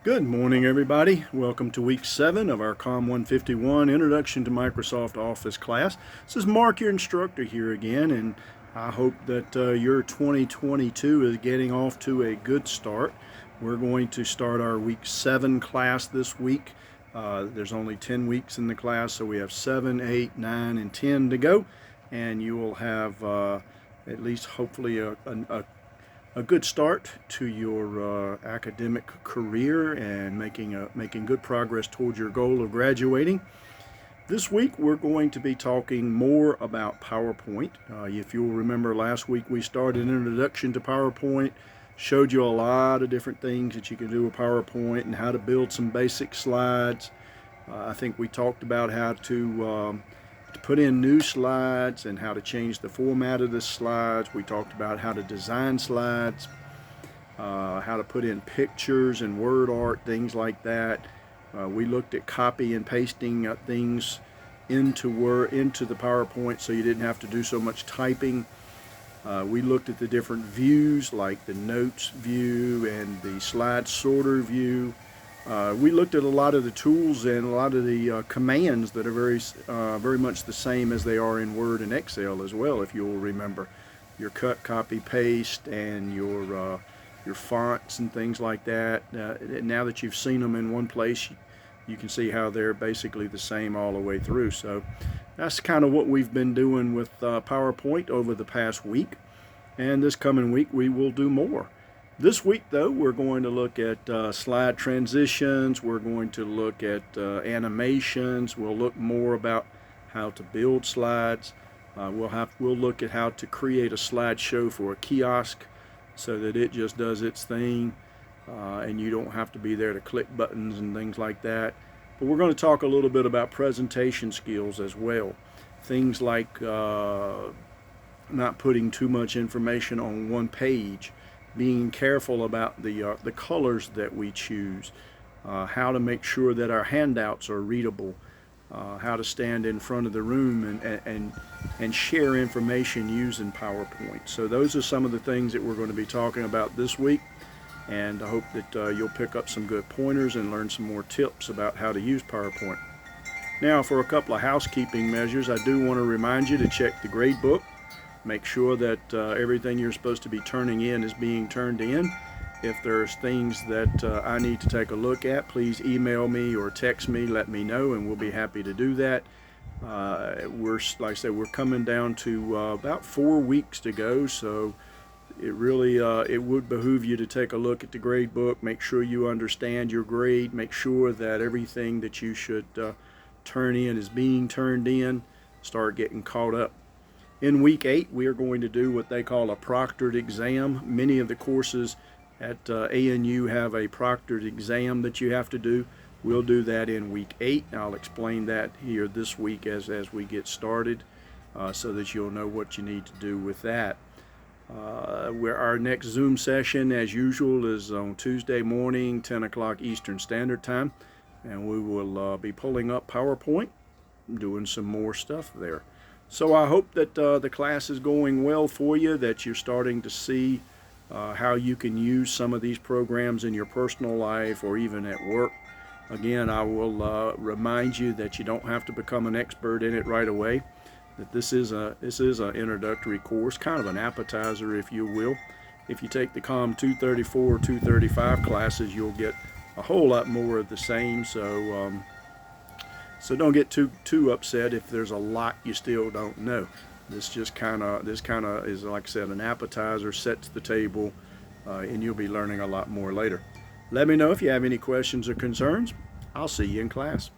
Good morning, everybody. Welcome to week 7 of our COM151 Introduction to Microsoft Office class. This is Mark, your instructor here again, and I hope that your 2022 is getting off to a good start. We're going to start our week 7 class this week. There's only 10 weeks in the class, so we have 7, 8, 9, and 10 to go, and you will have at least hopefully a good start to your academic career and making good progress towards your goal of graduating. This week we're going to be talking more about PowerPoint. If you'll remember, last week we started an introduction to PowerPoint, showed you a lot of different things that you can do with PowerPoint and how to build some basic slides. I think we talked about how to put in new slides and how to change the format of the slides. We talked about how to design slides, how to put in pictures and word art, things like that. We looked at copy and pasting things into the PowerPoint so you didn't have to do so much typing. We looked at the different views, like the notes view and the slide sorter view. We looked at a lot of the tools and a lot of the commands that are very much the same as they are in Word and Excel as well, if you'll remember. Your cut, copy, paste, and your fonts and things like that. Now that you've seen them in one place, you can see how they're basically the same all the way through. So that's kind of what we've been doing with PowerPoint over the past week. And this coming week we will do more. This week, though, we're going to look at slide transitions. We're going to look at animations. We'll look more about how to build slides. We'll look at how to create a slideshow for a kiosk so that it just does its thing, and you don't have to be there to click buttons and things like that. But we're going to talk a little bit about presentation skills as well. Things like not putting too much information on one page, being careful about the colors that we choose, how to make sure that our handouts are readable, how to stand in front of the room and share information using PowerPoint. So those are some of the things that we're going to be talking about this week, and I hope that you'll pick up some good pointers and learn some more tips about how to use PowerPoint. Now, for a couple of housekeeping measures, I do want to remind you to check the grade book. Make sure that everything you're supposed to be turning in is being turned in. If there's things that I need to take a look at, please email me or text me, let me know, and we'll be happy to do that. Like I said, we're coming down to about 4 weeks to go, so it really it would behoove you to take a look at the grade book, make sure you understand your grade, make sure that everything that you should turn in is being turned in, start getting caught up. In week 8, we are going to do what they call a proctored exam. Many of the courses at ANU have a proctored exam that you have to do. We'll do that in week 8. I'll explain that here this week as we get started so that you'll know what you need to do with that. Our next Zoom session, as usual, is on Tuesday morning, 10 o'clock Eastern Standard Time, and we will be pulling up PowerPoint, doing some more stuff there. So I hope that the class is going well for you, that you're starting to see how you can use some of these programs in your personal life or even at work. Again, I will remind you that you don't have to become an expert in it right away, that this is an introductory course, kind of an appetizer, if you will. If you take the COM234 or 235 classes, you'll get a whole lot more of the same. So don't get too upset if there's a lot you still don't know. This kind of is, like I said, an appetizer, sets the table, and you'll be learning a lot more later. Let me know if you have any questions or concerns. I'll see you in class.